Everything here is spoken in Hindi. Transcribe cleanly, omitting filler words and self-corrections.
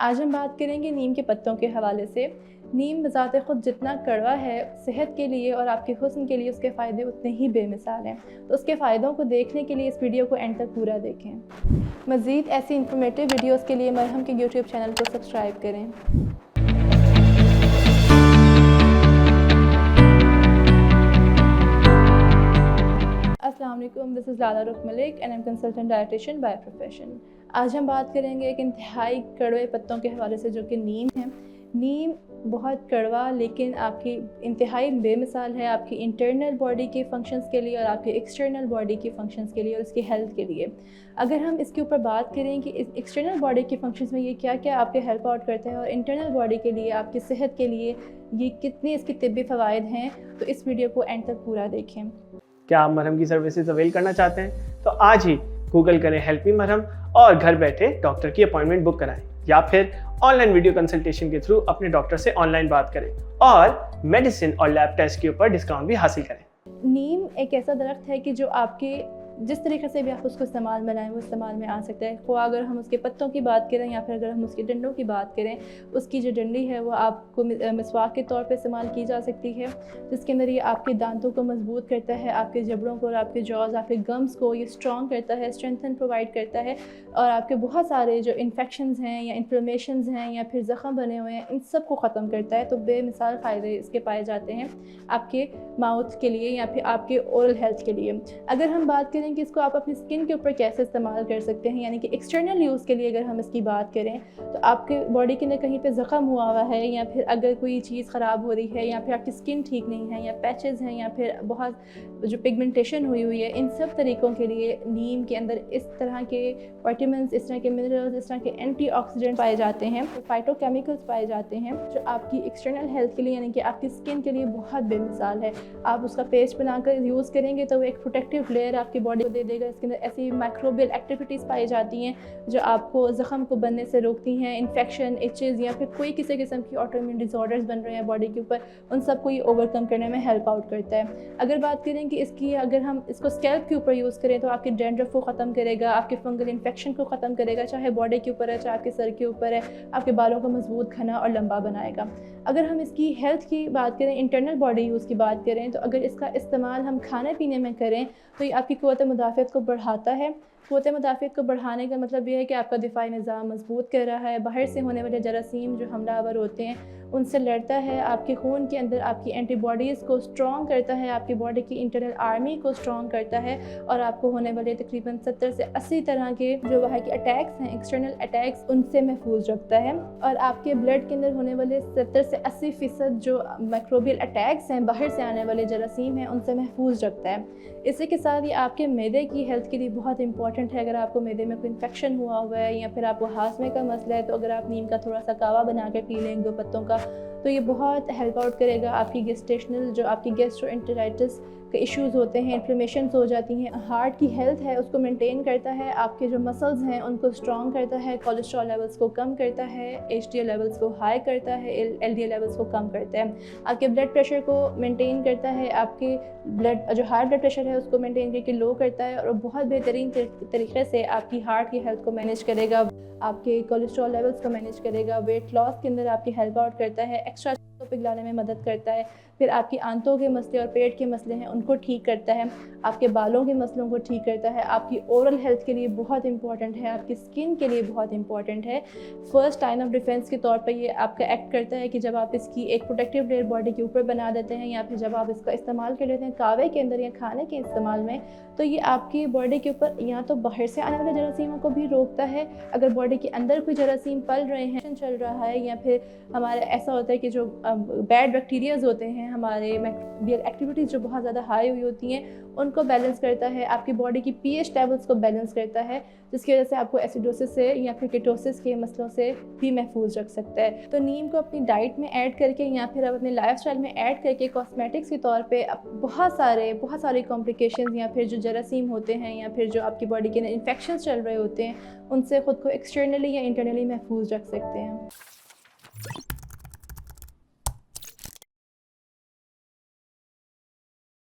आज हम बात करेंगे नीम के पत्तों के हवाले से। नीम बज़ाते ख़ुद जितना कड़वा है, सेहत के लिए और आपके हुस्न के लिए उसके फ़ायदे उतने ही बेमिसाल हैं। तो उसके फ़ायदों को देखने के लिए इस वीडियो को एंड तक पूरा देखें। मज़ीद ऐसी इंफॉर्मेटिव वीडियोज़ के लिए मरहम के यूट्यूब चैनल को सब्सक्राइब करें। अस्सलाम वालेकुम, दिस इज़ लाला रुख Malik and I am consultant dietitian by profession. आज हम बात करेंगे एक इंतहाई कड़वे पत्तों के हवाले से जो कि नीम है। नीम बहुत कड़वा लेकिन आपकी इंतहाई बेमिसाल है आपकी इंटरनल बॉडी के फंक्शंस के लिए और आपकी एक्सटर्नल बॉडी के फंक्शंस के लिए और उसकी हेल्थ के लिए। अगर हम इसके ऊपर बात करें कि इस एक्सटर्नल बॉडी के फंक्शंस में ये क्या क्या आपके हेल्प आउट करते हैं और इंटरनल बॉडी के लिए आपकी सेहत के लिए ये कितने इसके तिब्बी फ़वाइद हैं, तो इस वीडियो को एंड तक पूरा देखें। क्या आप मरहम की सर्विसेज अवेल करना चाहते हैं तो आज ही गूगल करें हेल्प मी मरहम और घर बैठे डॉक्टर की अपॉइंटमेंट बुक कराएं या फिर ऑनलाइन वीडियो कंसल्टेशन के थ्रू अपने डॉक्टर से ऑनलाइन बात करें और मेडिसिन और लैब टेस्ट के ऊपर डिस्काउंट भी हासिल करें। नीम एक ऐसा दरख्त है कि जो आपके जिस तरीके से भी आप उसको इस्तेमाल में लाएँ वो इस्तेमाल में आ सकता है। वो अगर हम उसके पत्तों की बात करें या फिर अगर हम उसके डंडों की बात करें, उसकी जो डंडी है वो आपको मिसवाक के तौर पे इस्तेमाल की जा सकती है, जिसके अंदर ये आपके दांतों को मजबूत करता है, आपके जबड़ों को और आपके जॉज, आपके गम्स को ये स्ट्रॉन्ग करता है, स्ट्रेंथन प्रोवाइड करता है और आपके बहुत सारे जो इन्फेक्शंस हैं या इन्फ्लेमेशंस हैं या फिर ज़ख़म बने हुए हैं, इन सब को ख़त्म करता है। तो बेमिसाल फ़ायदे इसके पाए जाते हैं आपके माउथ के लिए या फिर आपके ओरल हेल्थ के लिए। अगर हम बात करें कि इसको आप अपनी स्किन के ऊपर कैसे इस्तेमाल कर सकते हैं, यानी कि एक्सटर्नल यूज़ के लिए अगर हम इसकी बात करें तो आपके बॉडी के अंदर कहीं पे ज़ख़म हुआ है या फिर अगर कोई चीज़ ख़राब हो रही है या फिर आपकी स्किन ठीक नहीं है या पैचेस हैं या फिर बहुत जो पिगमेंटेशन हुई है, इन सब तरीक़ों के लिए नीम के अंदर इस तरह के विटामिन्स, इस तरह के मिनरल्स, इस तरह के एंटीऑक्सीडेंट पाए जाते हैं, फाइटोकेमिकल्स पाए जाते हैं जो आपकी एक्सटर्नल हेल्थ के लिए यानी कि आपकी स्किन के लिए बहुत बेमिसाल है। आप उसका पेस्ट बनाकर यूज़ करेंगे तो वो एक प्रोटेक्टिव लेयर आपकी बॉडी को दे देगा। इसके अंदर ऐसी माइक्रोबियल एक्टिविटीज़ पाई जाती हैं जो आपको ज़ख़म को बनने से रोकती हैं, इन्फेक्शन, इचेज़ या फिर कोई किसी किस्म की ऑटोइम्यून डिसऑर्डर्स बन रहे हैं बॉडी के ऊपर, उन सब को ये ओवरकम करने में हेल्प आउट करता है। अगर बात करें कि इसकी अगर हम इसको स्कैल्प के ऊपर यूज़ करें तो आपके डैंड्रफ को ख़त्म करेगा, आपके फंगल इन्फेक्शन को ख़त्म करेगा, चाहे बॉडी के ऊपर है चाहे आपके सर के ऊपर है, आपके बालों को मजबूत, घना और लंबा बनाएगा। अगर हम इसकी हेल्थ की बात करें, इंटरनल बॉडी यूज़ की बात करें, तो अगर इसका इस्तेमाल हम खाने पीने में करें तो ये आपकी क़ुव्वत मुदाफ़अत को बढ़ाता है। क़ुव्वत मुदाफ़अत को बढ़ाने का मतलब ये है कि आपका दिफ़ाई निज़ाम मजबूत कर रहा है, बाहर से होने वाले जरासीम जो हमलावर होते हैं उनसे लड़ता है, आपके खून के अंदर आपकी एंटीबॉडीज़ को स्ट्रॉन्ग करता है, आपकी बॉडी की इंटरनल आर्मी को स्ट्रॉन्ग करता है और आपको होने वाले तकरीबन 70 से 80 तरह के जो वहाँ के अटैक्स हैं, एक्सटर्नल अटैक्स, उनसे महफूज रखता है और आपके ब्लड के अंदर होने वाले 70 से 80% जो माइक्रोबियल अटैक्स हैं, बाहर से आने वाले जरासीम हैं, उनसे महफूज रखता है। इसी के साथ ये आपके मैदे की हेल्थ के लिए बहुत इंपॉर्टेंट है। अगर आपको मैदे में कोई इन्फेक्शन हुआ है या फिर आपको हाजमे का मसला है तो अगर आप नीम का थोड़ा सा कावा बना कर पी लें 2 पत्तों का तो ये बहुत हेल्प आउट करेगा। आपकी गेस्टेशनल जो आपकी गैस्ट्रोएंटेराइटिस के इश्यूज़ होते हैं, इन्फ्लेमेशंस हो जाती हैं, हार्ट की हेल्थ है उसको मेंटेन करता है, आपके जो मसल्स हैं उनको स्ट्रॉन्ग करता है, कोलेस्ट्रॉल लेवल्स को कम करता है, एचडीएल लेवल्स को हाई करता है, एलडीएल लेवल्स को कम करता है, आपके ब्लड प्रेशर को मेंटेन करता है, आपके ब्लड जो हाई ब्लड प्रेशर है उसको मेंटेन करके लो करता है और बहुत बेहतरीन तरीके से आपकी हार्ट की हेल्थ को मैनेज करेगा, आपके कोलेस्ट्रॉल लेवल्स को मैनेज करेगा, वेट लॉस के अंदर आपकी हेल्प आउट करता है, एक्स्ट्रा को पिघलाने में मदद करता है, फिर आपकी आंतों के मसले और पेट के मसले हैं उनको ठीक करता है, आपके बालों के मसलों को ठीक करता है, आपकी ओरल हेल्थ के लिए बहुत इंपॉर्टेंट है, आपकी स्किन के लिए बहुत इंपॉर्टेंट है। फर्स्ट लाइन ऑफ डिफेंस के तौर पे ये आपका एक्ट करता है कि जब आप इसकी एक प्रोटेक्टिव लेयर बॉडी के ऊपर बना देते हैं या फिर जब आप इसका इस्तेमाल कर लेते हैं कावे के अंदर या खाने के इस्तेमाल में, तो ये आपकी बॉडी के ऊपर या तो बाहर से आने वाले जरासीमों को भी रोकता है, अगर बॉडी के अंदर कोई जरासीम पल रहे हैं, चल रहा है या फिर हमारे ऐसा होता है कि जो बैड बैक्टीरियाज होते हैं, हमारे माइक्रोबियल एक्टिविटीज़ जो बहुत ज़्यादा हाई हुई होती हैं उनको बैलेंस करता है, आपकी बॉडी की पीएच लेवल्स को बैलेंस करता है, जिसकी वजह से आपको एसिडोसिस से या फिर कीटोसिस के मसलों से भी महफूज रख सकता है। तो नीम को अपनी डाइट में ऐड करके या फिर अपने लाइफस्टाइल में ऐड करके कॉस्मेटिक्स के तौर पे बहुत सारे कॉम्प्लिकेशंस या फिर जो जरासीम होते हैं या फिर जो आपकी बॉडी के अंदर इन्फेक्शंस चल रहे होते हैं उनसे ख़ुद को एक्सटर्नली या इंटरनली महफूज रख सकते हैं।